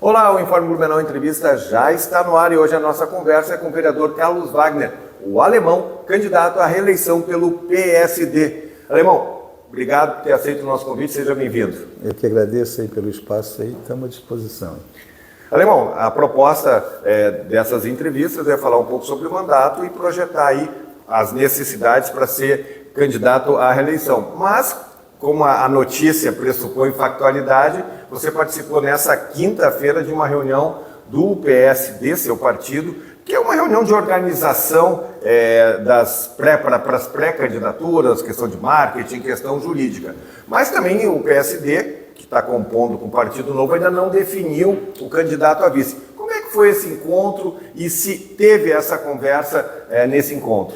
Olá, o Informe Blumenau Entrevista já está no ar e hoje a nossa conversa é com o vereador Carlos Wagner, o alemão, candidato à reeleição pelo PSD. Alemão, obrigado por ter aceito o nosso convite, seja bem-vindo. Eu que agradeço aí pelo espaço aí, estamos à disposição. Alemão, a proposta dessas entrevistas é falar um pouco sobre o mandato e projetar aí as necessidades para ser candidato à reeleição. Mas, como a notícia pressupõe factualidade, você participou nessa quinta-feira de uma reunião do PSD, seu partido, que é uma reunião de organização para as pré-candidaturas, questão de marketing, questão jurídica. Mas também o PSD, que está compondo com o Partido Novo, ainda não definiu o candidato a vice. Como é que foi esse encontro e se teve essa conversa nesse encontro?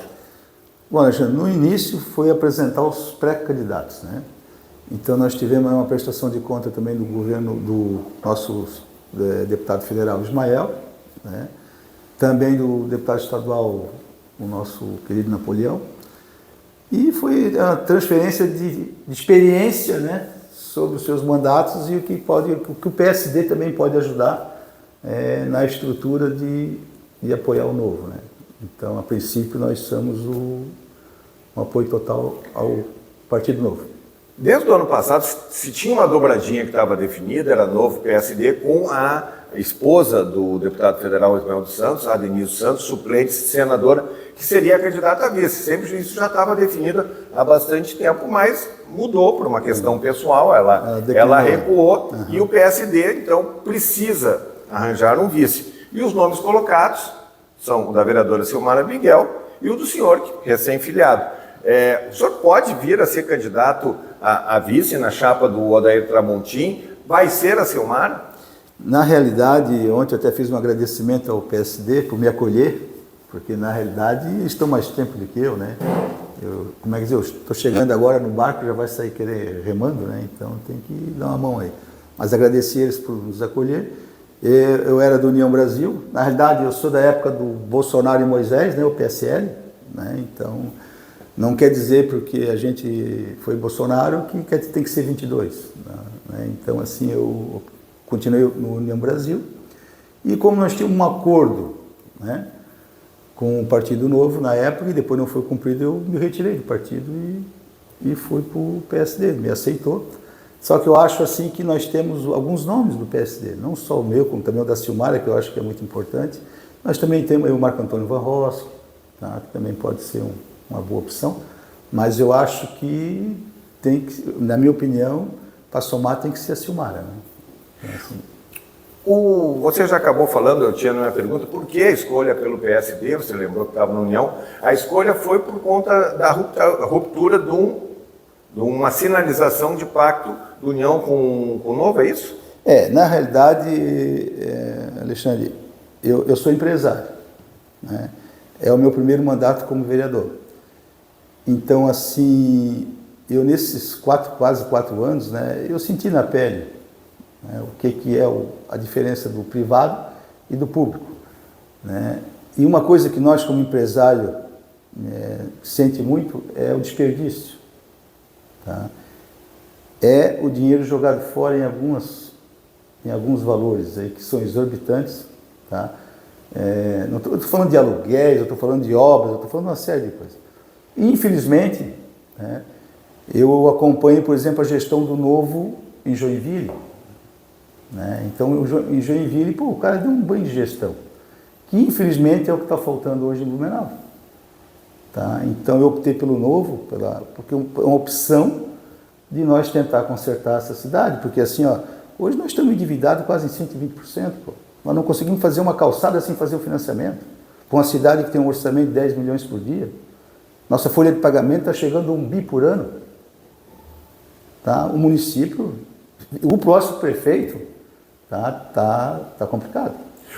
Bom, Alexandre, no início foi apresentar os pré-candidatos, né? Então nós tivemos uma prestação de conta também do governo do nosso deputado federal Ismael, né? Também do deputado estadual, o nosso querido Napoleão, e foi a transferência de experiência, né, sobre os seus mandatos e o que o PSD também pode ajudar na estrutura de apoiar o novo, né? Então, a princípio, nós somos um apoio total ao Partido Novo. Desde o ano passado, se tinha uma dobradinha que estava definida, era novo PSD, com a esposa do deputado federal Ismael dos Santos, a Denise Santos, suplente senadora, que seria a candidata a vice. Sempre isso já estava definido há bastante tempo, mas mudou por uma questão pessoal, ela recuou, e o PSD, então, precisa arranjar um vice. E os nomes colocados são o da vereadora Silmara Miguel e o do senhor, recém-filiado. O senhor pode vir a ser candidato a vice na chapa do Odair Tramontim? Vai ser a Silmara? Na realidade, ontem eu até fiz um agradecimento ao PSD por me acolher, porque na realidade eles estão mais tempo do que eu, né? Eu estou chegando agora no barco, já vai sair querer remando, né? Então tem que dar uma mão aí. Mas agradeci eles por nos acolher. Eu era do União Brasil, na realidade eu sou da época do Bolsonaro e Moisés, né? O PSL, né? Então não quer dizer porque a gente foi Bolsonaro que tem que ser 22, né? Então assim eu continuei no União Brasil e como nós tínhamos um acordo, né, com o Partido Novo na época e depois não foi cumprido, eu me retirei do partido e fui para o PSD, me aceitou. Só que eu acho assim que nós temos alguns nomes do PSD, não só o meu, como também o da Silmara, que eu acho que é muito importante. Nós também temos o Marco Antônio Van Rossum, tá, que também pode ser uma boa opção, mas eu acho que tem que, na minha opinião, para somar tem que ser a Silmara, né? Assim. Você já acabou falando, eu tinha na minha pergunta, por que a escolha pelo PSD? Você lembrou que estava na União. A escolha foi por conta da ruptura de uma sinalização de pacto da União com o Novo, é isso? Na realidade, Alexandre, eu sou empresário, né? É o meu primeiro mandato como vereador. Então, assim, eu nesses quase 4 anos, né, eu senti na pele, né, o que é a diferença do privado e do público, né? E uma coisa que nós como empresário sente muito é o desperdício, tá? É o dinheiro jogado fora em alguns valores aí que são exorbitantes, tá? Não estou falando de aluguéis, eu estou falando de obras, eu estou falando de uma série de coisas. E, infelizmente, né, eu acompanho, por exemplo, a gestão do Novo em Joinville, né? Então, em Joinville, o cara deu um banho de gestão, que infelizmente é o que está faltando hoje em Blumenau. Tá? Então, eu optei pelo Novo, porque é uma opção de nós tentar consertar essa cidade, porque assim, hoje nós estamos endividados quase em 120%, pô. Nós não conseguimos fazer uma calçada sem fazer o financiamento. Com uma cidade que tem um orçamento de 10 milhões por dia, nossa folha de pagamento está chegando a 1 bi por ano. Tá? O município, o próximo prefeito, tá complicado.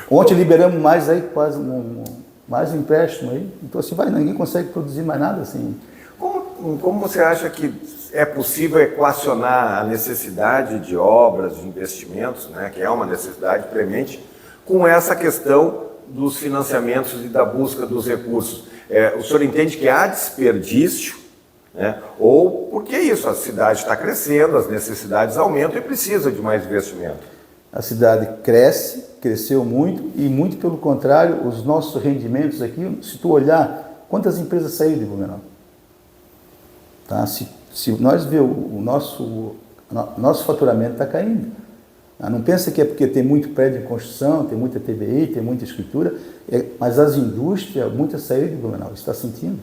Ontem liberamos mais aí, quase mais um empréstimo aí. Então assim, ninguém consegue produzir mais nada assim. Como você acha que é possível equacionar a necessidade de obras, de investimentos, né, que é uma necessidade premente, com essa questão dos financiamentos e da busca dos recursos? O senhor entende que há desperdício, né? Ou porque é isso, a cidade está crescendo, as necessidades aumentam e precisa de mais investimento? A cidade cresceu muito e muito pelo contrário, os nossos rendimentos aqui, se tu olhar, quantas empresas saíram de Blumenau? Tá? Se nós ver o nosso faturamento está caindo. Não pensa que é porque tem muito prédio em construção, tem muita TBI, tem muita escritura, mas as indústrias, muitas saíram de Blumenau, está sentindo.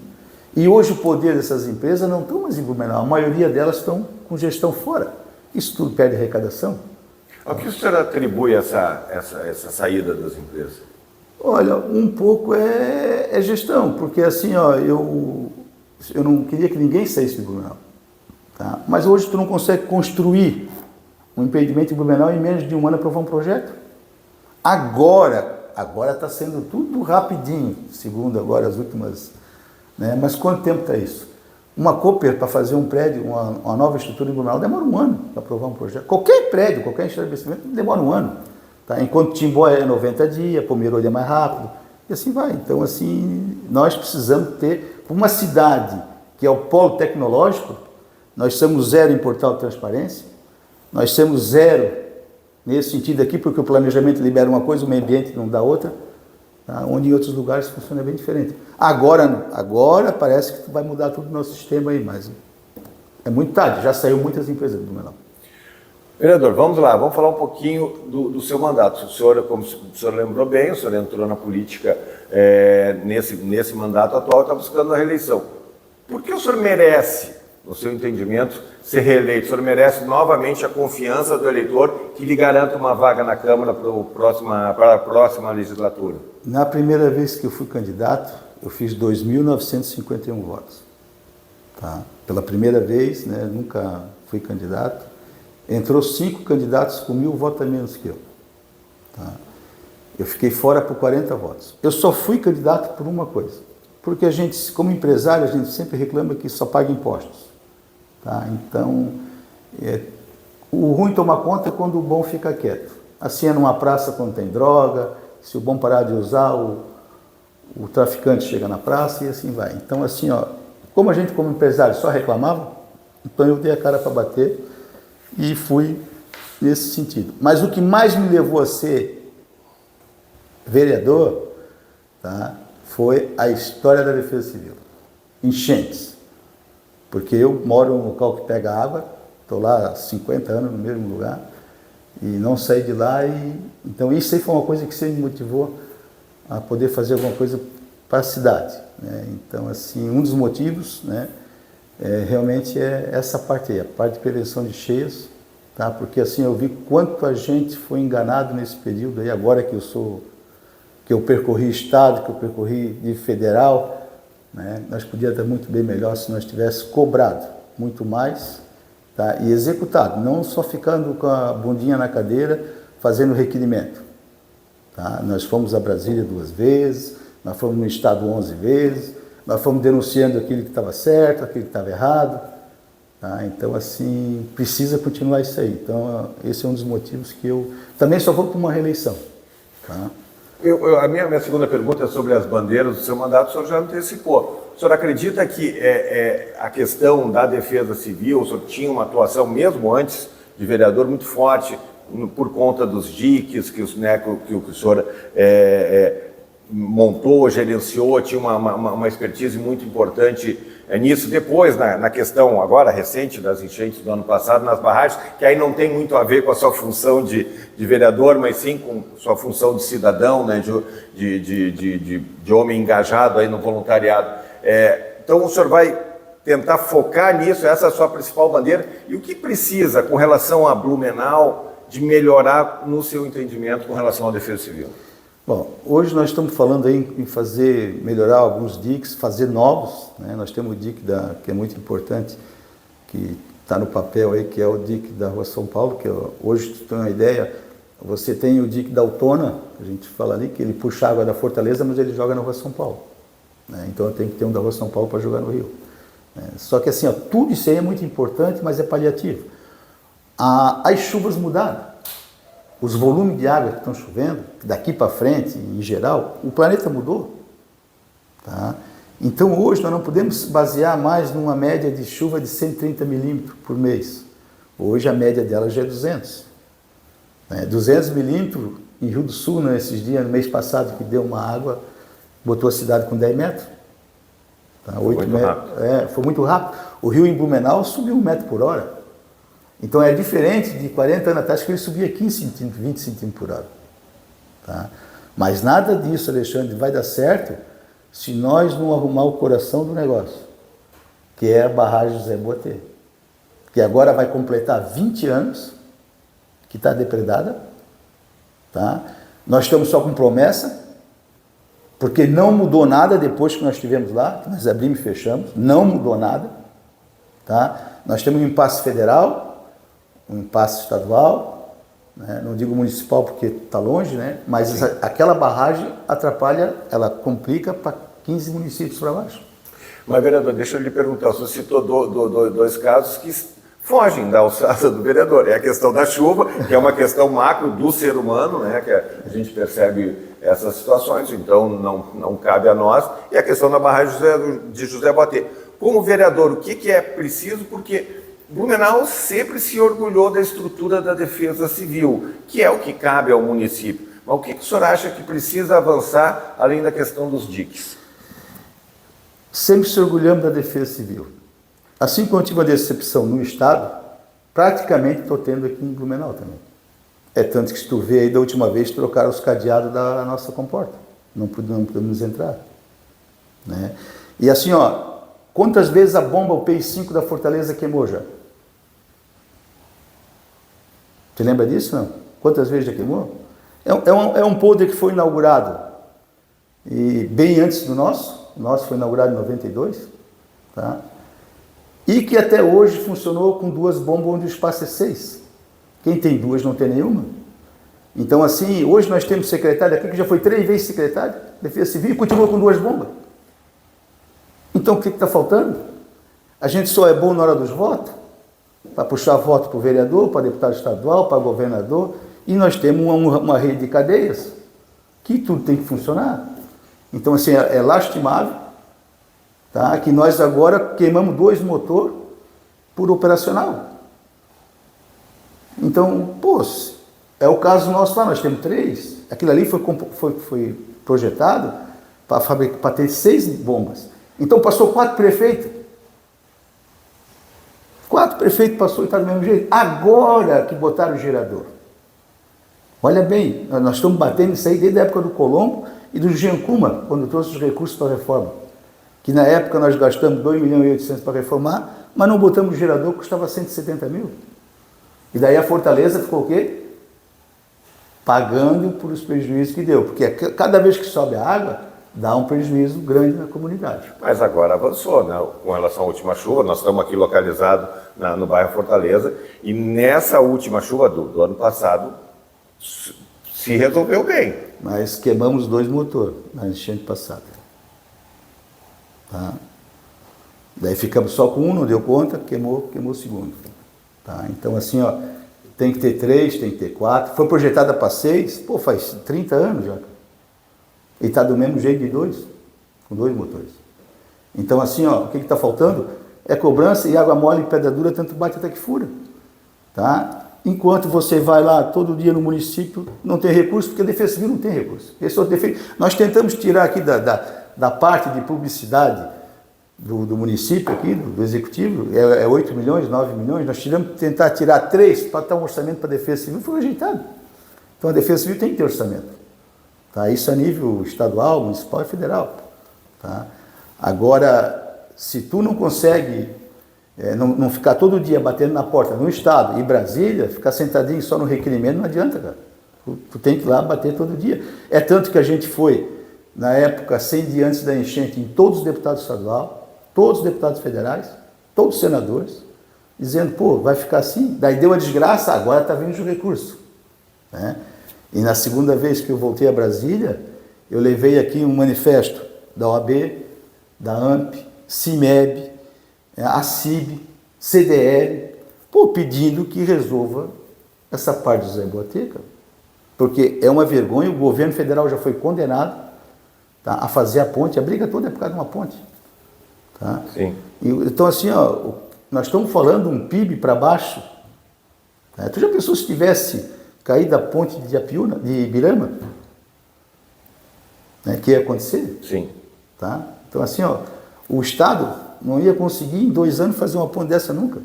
E hoje o poder dessas empresas não estão mais em Blumenau, a maioria delas estão com gestão fora. Isso tudo perde arrecadação. Ao que o senhor atribui essa saída das empresas? Olha, um pouco é gestão, porque assim, ó, eu não queria que ninguém saísse de Blumenau. Tá? Mas hoje tu não consegue construir um empreendimento em Blumenau em menos de um ano aprovar um projeto. Agora está sendo tudo rapidinho, segundo agora as últimas... Né? Mas quanto tempo está isso? Uma Cooper, para fazer um prédio, uma nova estrutura em Blumenau, demora um ano para aprovar um projeto. Qualquer prédio, qualquer estabelecimento, demora um ano. Tá? Enquanto Timbó é 90 dias, Pomerode é mais rápido, e assim vai. Então, assim, nós precisamos ter uma cidade que é o polo tecnológico, nós somos zero em portal de transparência, nós somos zero nesse sentido aqui, porque o planejamento libera uma coisa, o meio ambiente não dá outra, tá? Onde em outros lugares funciona bem diferente. Agora parece que vai mudar tudo o nosso sistema aí, mas é muito tarde, já saiu muitas empresas do Blumenau. Vereador, vamos lá, vamos falar um pouquinho do seu mandato. O senhor, como o senhor lembrou bem, o senhor entrou na política nesse mandato atual e está buscando a reeleição. Por que o senhor merece, no seu entendimento, ser reeleito? O senhor merece novamente a confiança do eleitor que lhe garanta uma vaga na Câmara para a próxima legislatura? Na primeira vez que eu fui candidato, eu fiz 2.951 votos. Tá? Pela primeira vez, né, nunca fui candidato. Entrou 5 candidatos com 1.000 votos a menos que eu. Tá? Eu fiquei fora por 40 votos. Eu só fui candidato por uma coisa. Porque a gente, como empresário, a gente sempre reclama que só paga impostos. Tá? Então, o ruim toma conta quando o bom fica quieto. Assim é numa praça quando tem droga, se o bom parar de usar, o traficante chega na praça e assim vai. Então, assim, ó, como a gente como empresário só reclamava, então eu dei a cara para bater e fui nesse sentido. Mas o que mais me levou a ser vereador, tá, foi a história da Defesa Civil. Enchentes. Porque eu moro em um local que pega água, estou lá há 50 anos no mesmo lugar, e não saí de lá. Então isso aí foi uma coisa que sempre me motivou a poder fazer alguma coisa para a cidade. Né? Então, assim, um dos motivos, né, realmente é essa parte aí, a parte de prevenção de cheias, tá? Porque assim eu vi quanto a gente foi enganado nesse período aí, agora que eu percorri estado, que eu percorri de federal, né? Nós podíamos estar muito bem melhor se nós tivéssemos cobrado muito mais, tá? E executado, não só ficando com a bundinha na cadeira fazendo requerimento. Tá? Nós fomos a Brasília 2 vezes, nós fomos no estado 11 vezes, nós fomos denunciando aquilo que estava certo, aquilo que estava errado. Tá? Então, assim, precisa continuar isso aí. Então, esse é um dos motivos que eu também só vou para uma reeleição. Tá? A minha segunda pergunta é sobre as bandeiras do seu mandato. O senhor já antecipou. O senhor acredita que a questão da defesa civil, o senhor tinha uma atuação, mesmo antes de vereador, muito forte, por conta dos diques que o senhor montou, gerenciou, tinha uma expertise muito importante nisso. Depois, na questão agora recente das enchentes do ano passado, nas barragens, que aí não tem muito a ver com a sua função de vereador, mas sim com sua função de cidadão, né, de homem engajado aí no voluntariado. Então o senhor vai tentar focar nisso, essa é a sua principal bandeira. E o que precisa com relação a Blumenau de melhorar no seu entendimento com relação à defesa civil? Bom, hoje nós estamos falando aí em melhorar alguns diques, fazer novos, né? Nós temos o dique que é muito importante, que está no papel aí, que é o dique da Rua São Paulo, que hoje, tu tem uma ideia, você tem o dique da Autona, a gente fala ali, que ele puxa água da Fortaleza, mas ele joga na Rua São Paulo. Né? Então tem que ter um da Rua São Paulo para jogar no Rio. Só que assim, ó, tudo isso aí é muito importante, mas é paliativo. As chuvas mudaram. Os volumes de água que estão chovendo, daqui para frente, em geral, o planeta mudou. Tá? Então hoje nós não podemos basear mais numa média de chuva de 130 milímetros por mês. Hoje a média dela já é 200. Né? 200 milímetros em Rio do Sul, né, esses dias, no mês passado, que deu uma água, botou a cidade com 10 metros. Tá? 8 metros. Foi muito rápido. O rio em Blumenau subiu 1 metro por hora. Então é diferente de 40 anos atrás, que ele subia 15 centímetros, 20 centímetros por hora. Tá? Mas nada disso, Alexandre, vai dar certo se nós não arrumar o coração do negócio, que é a barragem José Boatê, que agora vai completar 20 anos, que está depredada. Tá? Nós estamos só com promessa, porque não mudou nada depois que nós estivemos lá, que nós abrimos e fechamos, não mudou nada. Tá? Nós temos um impasse federal, um impasse estadual, né? Não digo municipal porque está longe, né? Mas aquela barragem atrapalha, ela complica para 15 municípios para baixo. Mas, vereador, deixa eu lhe perguntar, você citou dois casos que fogem da alçada do vereador. É a questão da chuva, que é uma questão macro do ser humano, né? Que a gente percebe essas situações, então não cabe a nós, e a questão da barragem de José Boatê. Como vereador, o que é preciso? Porque Blumenau sempre se orgulhou da estrutura da defesa civil, que é o que cabe ao município. Mas o que o senhor acha que precisa avançar, além da questão dos diques? Sempre se orgulhamos da defesa civil. Assim como eu tive uma decepção no Estado, praticamente estou tendo aqui em Blumenau também. É tanto que se tu vê aí, da última vez, trocaram os cadeados da nossa comporta. Não podemos entrar. Né? E assim, ó, quantas vezes a bomba, o PI-5 da Fortaleza queimou já? Você lembra disso, não? Quantas vezes já queimou? É um podre que foi inaugurado e bem antes do nosso. O nosso foi inaugurado em 92. Tá? E que até hoje funcionou com 2 bombas onde o espaço é 6. Quem tem 2 não tem nenhuma. Então, assim, hoje nós temos secretário aqui que já foi 3 vezes secretário de Defesa Civil e continua com 2 bombas. Então, o que está faltando? A gente só é bom na hora dos votos, para puxar voto para o vereador, para deputado estadual, para governador, e nós temos uma rede de cadeias que tudo tem que funcionar. Então, assim, é lastimável, tá? Que nós agora queimamos 2 motores por operacional. Então, pô, é o caso nosso lá, nós temos 3. Aquilo ali foi projetado para ter 6 bombas. Então passou 4 prefeitos. 4 prefeitos passou e está do mesmo jeito. Agora que botaram o gerador. Olha bem, nós estamos batendo isso aí desde a época do Colombo e do Jean Kuma, quando trouxe os recursos para a reforma. Que na época nós gastamos 2.800.000 para reformar, mas não botamos o gerador que custava 170 mil. E daí a Fortaleza ficou o quê? Pagando por os prejuízos que deu. Porque cada vez que sobe a água, dá um prejuízo grande na comunidade. Mas agora avançou, né? Com relação à última chuva, nós estamos aqui localizados no bairro Fortaleza, e nessa última chuva do ano passado, se resolveu bem. Mas queimamos 2 motores na enchente passada. Tá? Daí ficamos só com um, não deu conta, queimou o segundo. Tá? Então assim, ó, tem que ter 3, tem que ter 4. Foi projetada para 6, pô, faz 30 anos já. E está do mesmo jeito de 2, com 2 motores. Então assim, ó, o que está faltando é cobrança, e água mole e pedra dura, tanto bate até que fura. Tá? Enquanto você vai lá todo dia no município, não tem recurso, porque a Defesa Civil não tem recurso. Esse é o defeito. Nós tentamos tirar aqui da parte de publicidade do município aqui, do executivo, é 8 milhões, 9 milhões, nós tentar tirar 3 para dar um orçamento para a Defesa Civil, foi rejeitado. Então a Defesa Civil tem que ter orçamento. Tá? Isso a nível estadual, municipal e federal. Tá? Agora, se tu não consegue, não ficar todo dia batendo na porta no estado e Brasília, ficar sentadinho só no requerimento, não adianta, cara. Tu tem que ir lá bater todo dia. É tanto que a gente foi, na época, 100 dias antes da enchente, em todos os deputados estaduais, todos os deputados federais, todos os senadores, dizendo, pô, vai ficar assim? Daí deu a desgraça, agora está vindo os recursos. Né? E na segunda vez que eu voltei a Brasília, eu levei aqui um manifesto da OAB, da AMP, CIMEB, a CIB, CDL, pô, pedindo que resolva essa parte do José Boatê, cara. Porque é uma vergonha, o governo federal já foi condenado, tá, a fazer a ponte, a briga toda é por causa de uma ponte. Tá? Sim. Então assim, ó, nós estamos falando um PIB para baixo. Tá? Tu já pensou se tivesse cair da ponte de Apiúna, de Ibirama, né, que ia acontecer. Sim. Tá? Então, assim, ó, o Estado não ia conseguir em 2 anos fazer uma ponte dessa nunca.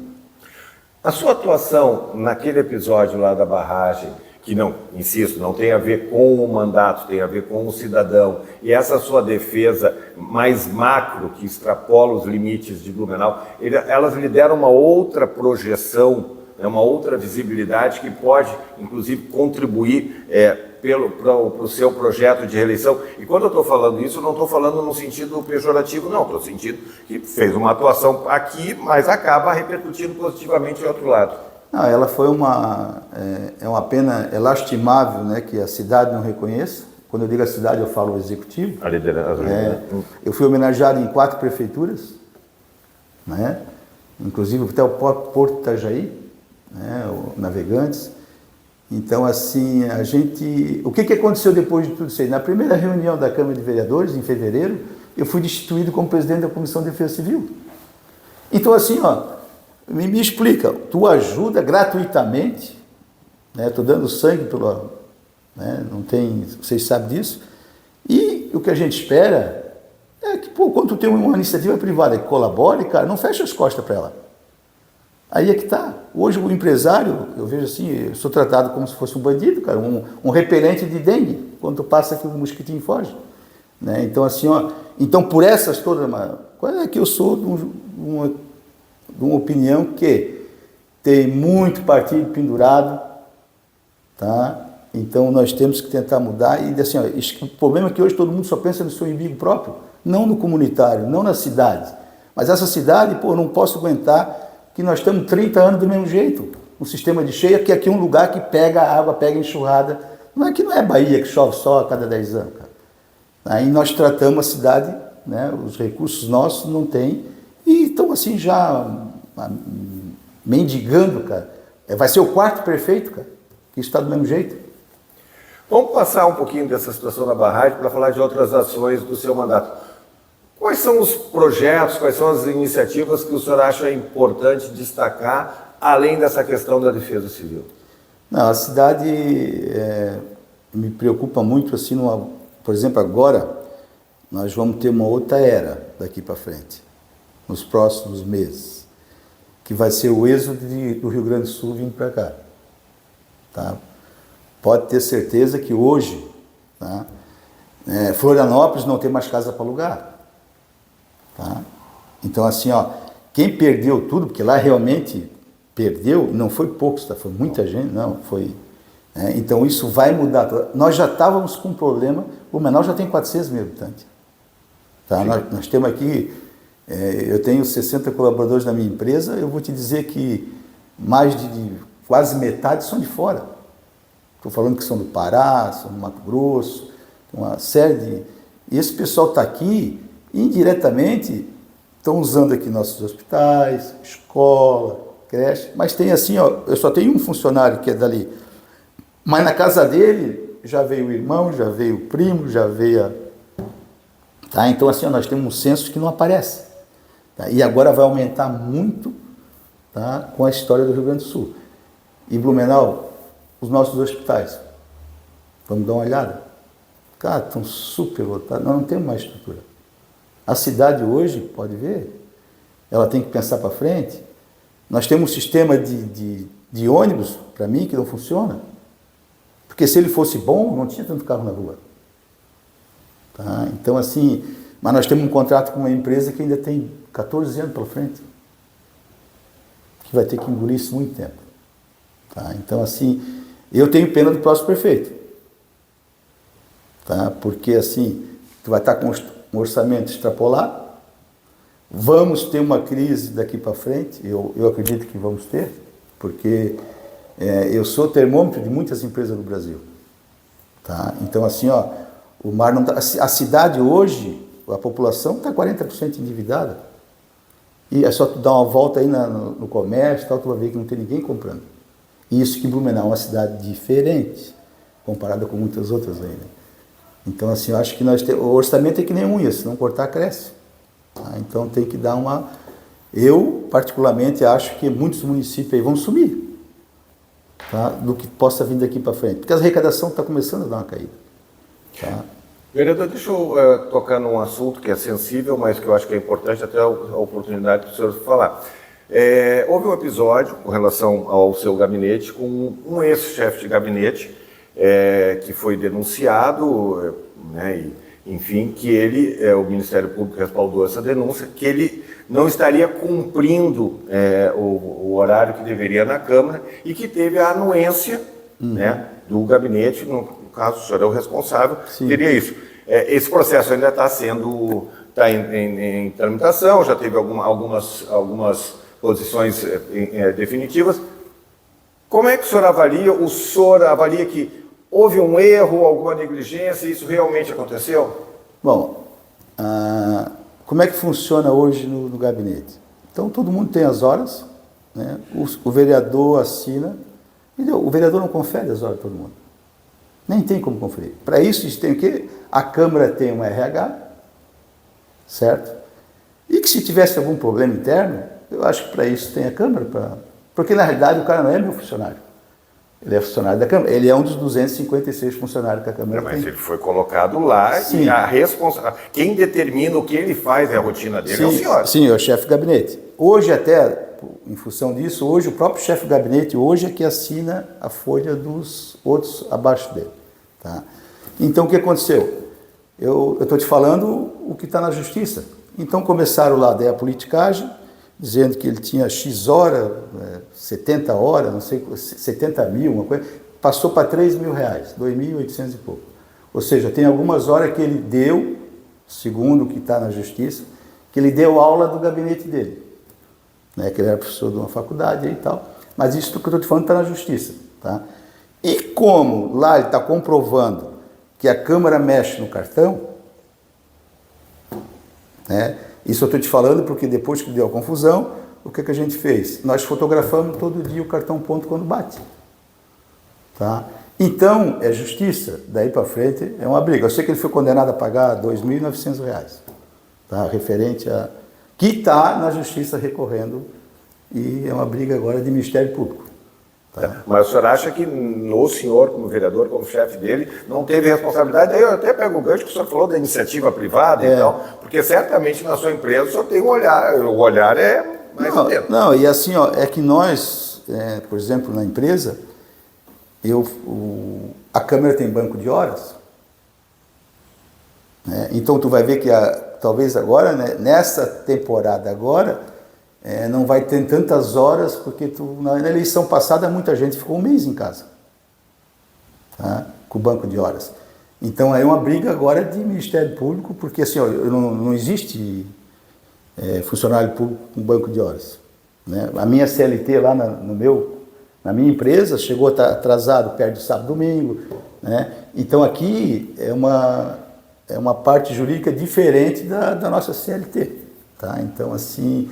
A sua atuação naquele episódio lá da barragem, que não, insisto, não tem a ver com o mandato, tem a ver com o cidadão, e essa sua defesa mais macro, que extrapola os limites de Blumenau, elas lhe deram uma outra projeção, né, uma outra visibilidade que pode, inclusive, contribuir para o seu projeto de reeleição. E quando eu estou falando isso, eu não estou falando no sentido pejorativo, não, estou no sentido que fez uma atuação aqui, mas acaba repercutindo positivamente em outro lado. Não, ela foi uma pena, é lastimável, né, que a cidade não reconheça. Quando eu digo a cidade, eu falo o executivo. A liderança. Eu fui homenageado em 4 prefeituras, né, inclusive até o Porto Itajaí, né, o Navegantes. Então, assim, o que aconteceu depois de tudo isso aí? Na primeira reunião da Câmara de Vereadores, em fevereiro, eu fui destituído como presidente da Comissão de Defesa Civil. Então, assim, ó, me explica, tu ajuda gratuitamente, né? Estou dando sangue pelo, né? Não tem, vocês sabem disso, e o que a gente espera é que, pô, quando tu tem uma iniciativa privada que colabore, cara, não fecha as costas para ela. Aí é que tá. Hoje o empresário, eu vejo assim, eu sou tratado como se fosse um bandido, cara, um repelente de dengue, quando tu passa aqui o mosquitinho foge, né? Então, assim, ó, então por essas todas, é que eu sou de uma opinião que tem muito partido pendurado, tá? Então nós temos que tentar mudar e assim, ó, o problema é que hoje todo mundo só pensa no seu umbigo próprio, não no comunitário, não na cidade. Mas essa cidade, pô, eu não posso aguentar que nós estamos 30 anos do mesmo jeito, um sistema de cheia, que aqui é um lugar que pega água, pega enxurrada. Não é Bahia que chove só a cada 10 anos, cara. Aí nós tratamos a cidade, né, os recursos nossos não tem, e estão assim já mendigando, cara. Vai ser o 4º prefeito, cara, que está do mesmo jeito. Vamos passar um pouquinho dessa situação da barragem para falar de outras ações do seu mandato. Quais são os projetos, quais são as iniciativas que o senhor acha importante destacar, além dessa questão da defesa civil? Não, a cidade me preocupa muito, assim, por exemplo, agora nós vamos ter uma outra era daqui para frente, nos próximos meses, que vai ser o êxodo do Rio Grande do Sul vindo para cá. Tá? Pode ter certeza que hoje, tá, Florianópolis não tem mais casa para alugar. Tá? Então, assim, ó, quem perdeu tudo, porque lá realmente perdeu, não foi poucos, tá? Foi muita gente, não, foi... então isso vai mudar. Nós já estávamos com um problema, o Blumenau já tem 400 mil habitantes. Tá? Nós temos aqui, eu tenho 60 colaboradores na minha empresa, eu vou te dizer que mais de quase metade são de fora. Estou falando que são do Pará, são do Mato Grosso, uma série de... E esse pessoal está aqui, indiretamente, estão usando aqui nossos hospitais, escola, creche, mas tem assim, ó, eu só tenho um funcionário que é dali, mas na casa dele já veio o irmão, já veio o primo, já veio a... Tá? Então, assim, ó, nós temos um censo que não aparece. Tá? E agora vai aumentar muito, tá, com a história do Rio Grande do Sul. E Blumenau, os nossos hospitais, vamos dar uma olhada. Cara, estão super lotados, nós não temos mais estrutura. A cidade hoje, pode ver, ela tem que pensar para frente. Nós temos um sistema de ônibus, para mim, que não funciona. Porque se ele fosse bom, não tinha tanto carro na rua. Tá? Então, assim, mas nós temos um contrato com uma empresa que ainda tem 14 anos pela frente. Que vai ter que engolir isso muito tempo. Tá? Então, assim, eu tenho pena do próximo prefeito. Tá? Porque, assim, tu vai estar com um orçamento extrapolado, vamos ter uma crise daqui para frente, eu acredito que vamos ter, porque eu sou termômetro de muitas empresas do Brasil. Tá? Então, assim, ó, o mar não tá, a cidade hoje, a população está 40% endividada, e é só tu dar uma volta aí no comércio, tal, tu vai ver que não tem ninguém comprando. E isso que Blumenau é uma cidade diferente, comparada com muitas outras aí, né? Então, assim, eu acho que o orçamento é que nem unha, se não cortar, cresce. Tá? Então, tem que dar Eu, particularmente, acho que muitos municípios aí vão sumir. tá? Do que possa vir daqui para frente. Porque a arrecadação está começando a dar uma caída. Tá? Vereador, deixa eu tocar num assunto que é sensível, mas que eu acho que é importante, até a oportunidade para o senhor falar. Houve um episódio com relação ao seu gabinete, com um ex-chefe de gabinete, que foi denunciado, né, e, enfim, que o Ministério Público respaldou essa denúncia, que ele não estaria cumprindo o horário que deveria na Câmara e que teve a anuência, né, do gabinete, no caso o senhor é o responsável, Sim. teria isso. Esse processo ainda está em tramitação, já teve algumas posições definitivas. Como é que o senhor avalia? O senhor avalia que houve um erro, alguma negligência, e isso realmente aconteceu? Bom, como é que funciona hoje no gabinete? Então, todo mundo tem as horas, né? O vereador assina, entendeu? O vereador não confere as horas de todo mundo. Nem tem como conferir. Para isso, tem o quê? A Câmara tem um RH, certo? E que se tivesse algum problema interno, eu acho que para isso tem a Câmara. Porque, na realidade, o cara não é meu funcionário. Ele é funcionário da Câmara. Ele é um dos 256 funcionários que a Câmara tem. Mas ele foi colocado lá. Sim. E quem determina o que ele faz, a rotina dele, sim, é o senhor. Sim, é o chefe de gabinete. Hoje até, em função disso, hoje o próprio chefe de gabinete hoje é que assina a folha dos outros abaixo dele. Tá? Então, o que aconteceu? Eu estou te falando o que está na justiça. Então, começaram lá daí a politicagem, dizendo que ele tinha X hora, 70 horas, não sei, 70 mil, uma coisa, passou para 3 mil reais, 2.800 e pouco. Ou seja, tem algumas horas que ele deu, segundo o que está na justiça, que ele deu aula do gabinete dele, né, que ele era professor de uma faculdade e tal, mas isso que eu estou te falando está na justiça. Tá? E como lá ele está comprovando que a Câmara mexe no cartão, né, isso eu estou te falando porque depois que deu a confusão, o que a gente fez? Nós fotografamos todo dia o cartão ponto quando bate. Tá? Então, é justiça. Daí para frente é uma briga. Eu sei que ele foi condenado a pagar R$ 2.900, tá? Referente a... que está na justiça recorrendo e é uma briga agora de Ministério Público. Tá? Mas o senhor acha que no senhor, como vereador, como chefe dele, não teve responsabilidade? Aí eu até pego o gancho que o senhor falou da iniciativa privada e tal, porque certamente na sua empresa o senhor tem um olhar, o olhar é mais atento. Não, e assim, ó, é que nós, por exemplo, na empresa, a Câmara tem banco de horas, né? Então tu vai ver que talvez agora, né, nessa temporada agora, não vai ter tantas horas, porque na eleição passada muita gente ficou um mês em casa, tá? Com o banco de horas. Então é uma briga agora de Ministério Público, porque assim, ó, não existe funcionário público com banco de horas, né? A minha CLT lá na minha empresa chegou a estar atrasado perto de sábado e domingo, né? Então aqui é uma parte jurídica diferente da nossa CLT, tá? Então assim,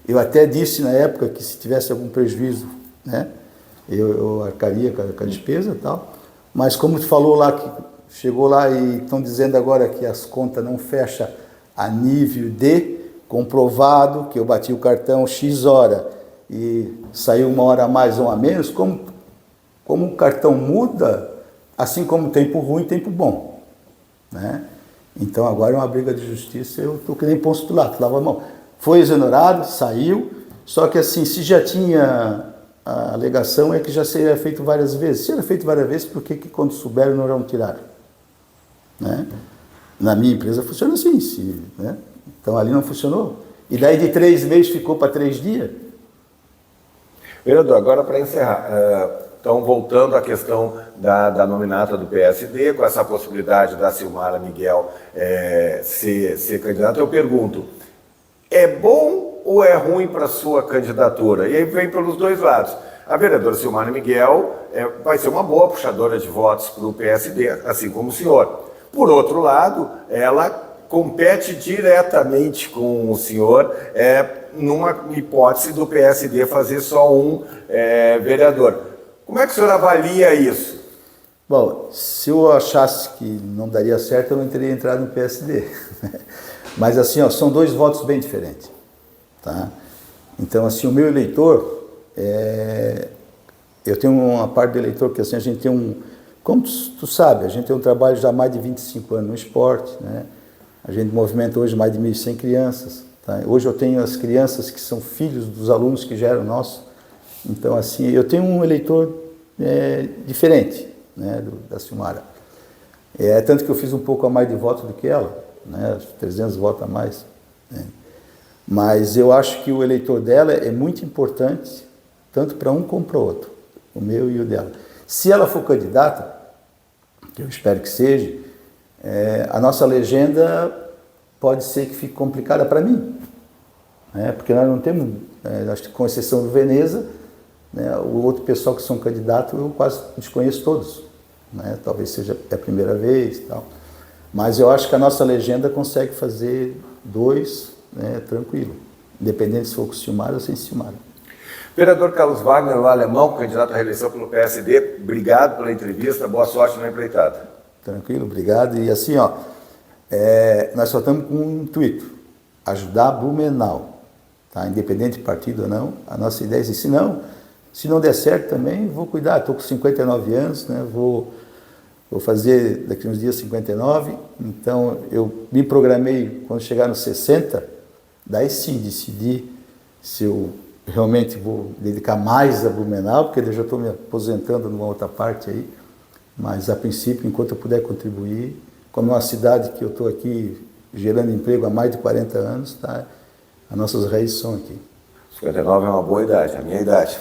eu até disse na época que se tivesse algum prejuízo, né, eu arcaria com a despesa e tal, mas como tu falou lá, que chegou lá e estão dizendo agora que as contas não fecham a nível de comprovado, que eu bati o cartão X hora e saiu 1 hora a mais ou a menos, como o cartão muda, assim como tempo ruim, tempo bom, né? Então agora é uma briga de justiça, eu estou que nem postulado, lava a mão. Foi exonerado, saiu, só que assim, se já tinha a alegação é que já seria feito várias vezes. Se era feito várias vezes, por que quando souberam não tiraram? Né? Na minha empresa funciona assim, né? Então ali não funcionou. E daí de 3 meses ficou para 3 dias. Vereador, agora para encerrar, então voltando à questão da nominata do PSD, com essa possibilidade da Silmara Miguel ser candidata, eu pergunto, é bom ou é ruim para a sua candidatura? E aí vem pelos dois lados. A vereadora Silmara Miguel vai ser uma boa puxadora de votos para o PSD, assim como o senhor. Por outro lado, ela compete diretamente com o senhor numa hipótese do PSD fazer só um vereador. Como é que o senhor avalia isso? Bom, se eu achasse que não daria certo, eu não teria entrado no PSD. Mas assim, ó, são 2 votos bem diferentes, tá? Então assim, o meu eleitor, eu tenho uma parte do eleitor que assim, a gente tem como tu sabe, a gente tem um trabalho já há mais de 25 anos no esporte, né? A gente movimenta hoje mais de 1.100 crianças. Tá? Hoje eu tenho as crianças que são filhos dos alunos que já eram nossos. Então, assim, eu tenho um eleitor diferente, né, da Silmara. Tanto que eu fiz um pouco a mais de voto do que ela, né, 300 votos a mais. Né? Mas eu acho que o eleitor dela é muito importante, tanto para um como para o outro, o meu e o dela. Se ela for candidata, que eu espero que seja, a nossa legenda pode ser que fique complicada para mim, né? Porque nós não temos, com exceção do Veneza, né, o outro pessoal que são candidatos eu quase desconheço todos, né? Talvez seja a primeira vez e tal, mas eu acho que a nossa legenda consegue fazer 2, né, tranquilo, independente se for com Silmara ou sem Silmara. Vereador Carlos Wagner, o alemão, candidato à reeleição pelo PSD, obrigado pela entrevista, boa sorte na empreitada. Tranquilo, obrigado. E assim, ó, nós só estamos com um intuito, ajudar Blumenau, tá? Independente de partido ou não, a nossa ideia é assim, se não der certo também, vou cuidar, estou com 59 anos, né? Vou fazer daqui uns dias 59, então eu me programei quando chegar nos 60, daí sim decidir se eu realmente vou dedicar mais a Blumenau, porque eu já estou me aposentando numa outra parte aí, mas a princípio, enquanto eu puder contribuir, como é uma cidade que eu estou aqui gerando emprego há mais de 40 anos, tá? As nossas raízes são aqui. 59 é uma boa idade, a minha idade.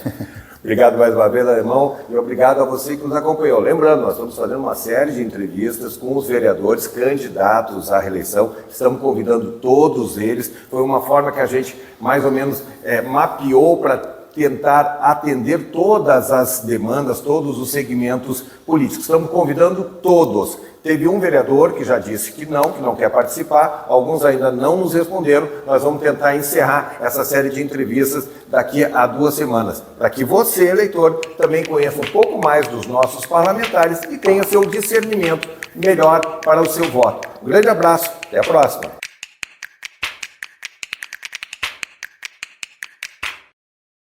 Obrigado mais uma vez, alemão, e obrigado a você que nos acompanhou. Lembrando, nós estamos fazendo uma série de entrevistas com os vereadores candidatos à reeleição. Estamos convidando todos eles. Foi uma forma que a gente mais ou menos mapeou para tentar atender todas as demandas, todos os segmentos políticos. Estamos convidando todos. Teve um vereador que já disse que não quer participar, alguns ainda não nos responderam. Nós vamos tentar encerrar essa série de entrevistas daqui a 2 semanas, para que você, eleitor, também conheça um pouco mais dos nossos parlamentares e tenha seu discernimento melhor para o seu voto. Um grande abraço, até a próxima.